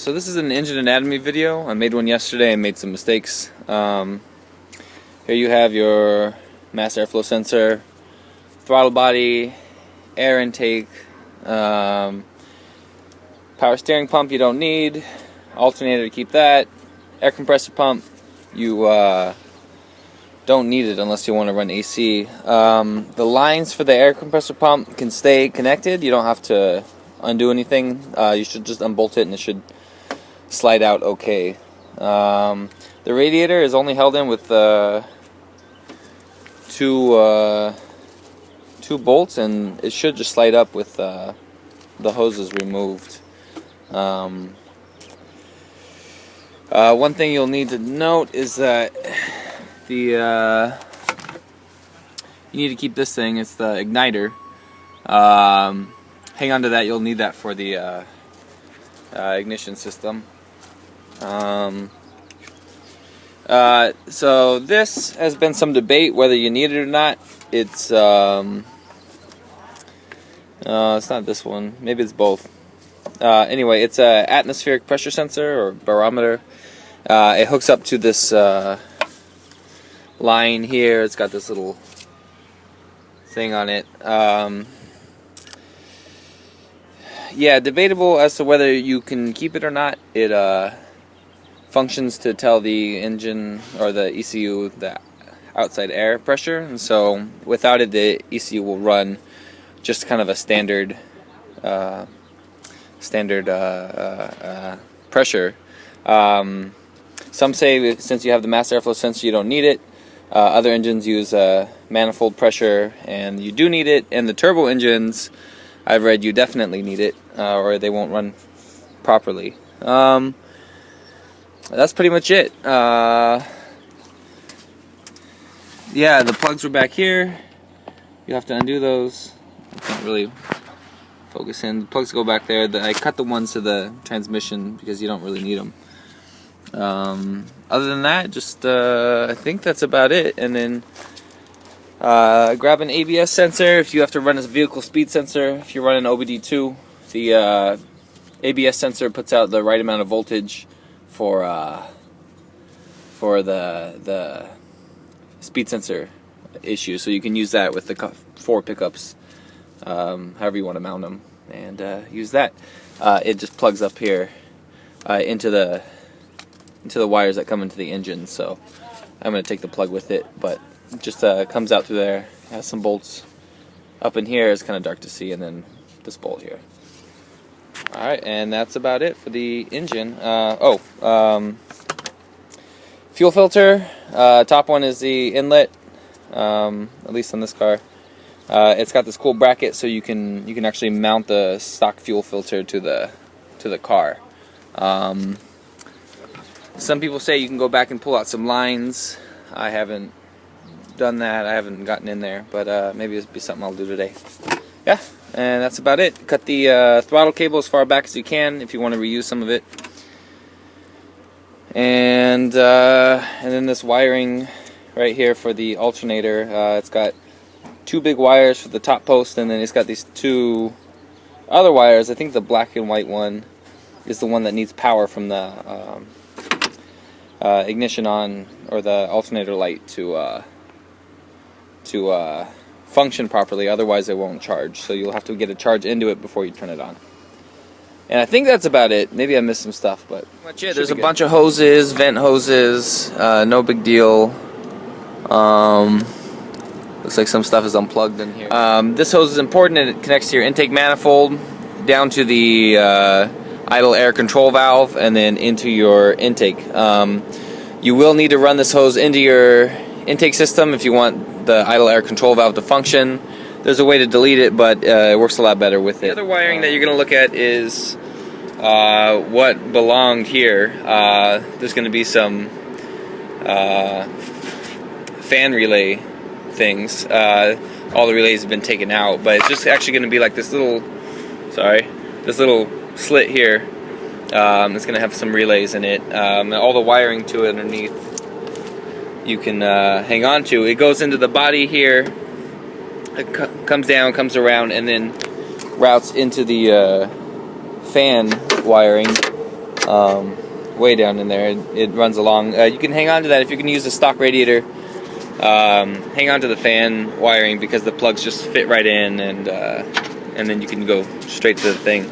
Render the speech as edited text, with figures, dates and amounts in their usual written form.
So this is an engine anatomy video. I made one yesterday and made some mistakes. Here you have your mass airflow sensor, throttle body, air intake, power steering pump you don't need, alternator to keep that, air compressor pump you don't need it unless you want to run AC. The lines for the air compressor pump can stay connected. You don't have to undo anything. You should just unbolt it and it should slide out okay. The radiator is only held in with two bolts, and it should just slide up with the hoses removed. One thing you'll need to note is that you need to keep this thing. It's the igniter. Hang on to that. You'll need that for the ignition system. So this has been some debate whether you need it or not. It's not this one. Maybe it's both. Anyway, it's a atmospheric pressure sensor or barometer. It hooks up to this line here. It's got this little thing on it. Yeah, debatable as to whether you can keep it or not. It functions to tell the engine or the ECU the outside air pressure, and so without it the ECU will run just kind of a standard pressure. Some say since you have the mass airflow sensor you don't need it. Other engines use manifold pressure and you do need it, and the turbo engines I've read you definitely need it or they won't run properly. That's pretty much it. Yeah, the plugs were back here. You have to undo those. I can't really focus in. The plugs go back there. I cut the ones to the transmission because you don't really need them. Other than that, just I think that's about it. And then grab an ABS sensor if you have to run a vehicle speed sensor. If you're running OBD2, the ABS sensor puts out the right amount of voltage for the speed sensor issue, so you can use that with the 4 pickups, however you want to mount them, and use that. It just plugs up here into the wires that come into the engine. So I'm going to take the plug with it, but it just comes out through there. It has some bolts up in here. It's kind of dark to see, and then this bolt here. Alright, and that's about it for the engine. Fuel filter. Top one is the inlet, at least on this car. It's got this cool bracket, so you can actually mount the stock fuel filter to the car. Some people say you can go back and pull out some lines. I haven't done that. I haven't gotten in there, but maybe it'll be something I'll do today. Yeah, and that's about it. Cut the throttle cable as far back as you can if you want to reuse some of it. And then this wiring right here for the alternator. It's got 2 big wires for the top post, and then it's got these 2 other wires. I think the black and white one is the one that needs power from the ignition on, or the alternator light to function properly. Otherwise it won't charge, so you'll have to get a charge into it before you turn it on. And I think that's about it. Maybe I missed some stuff, but much it. There's a bunch of hoses, vent hoses, no big deal. Looks like some stuff is unplugged in here. This hose is important, and it connects to your intake manifold down to the idle air control valve and then into your intake. You will need to run this hose into your intake system if you want the idle air control valve to function. There's a way to delete it, but it works a lot better with it. The other wiring that you're going to look at is what belonged here. There's going to be some fan relay things. All the relays have been taken out, but it's just actually going to be like this little slit here. It's going to have some relays in it. And all the wiring to it underneath you can hang on to. It goes into the body here. It comes down, comes around, and then routes into the fan wiring way down in there. It runs along. You can hang on to that if you can use a stock radiator. Hang on to the fan wiring because the plugs just fit right in, and then you can go straight to the thing.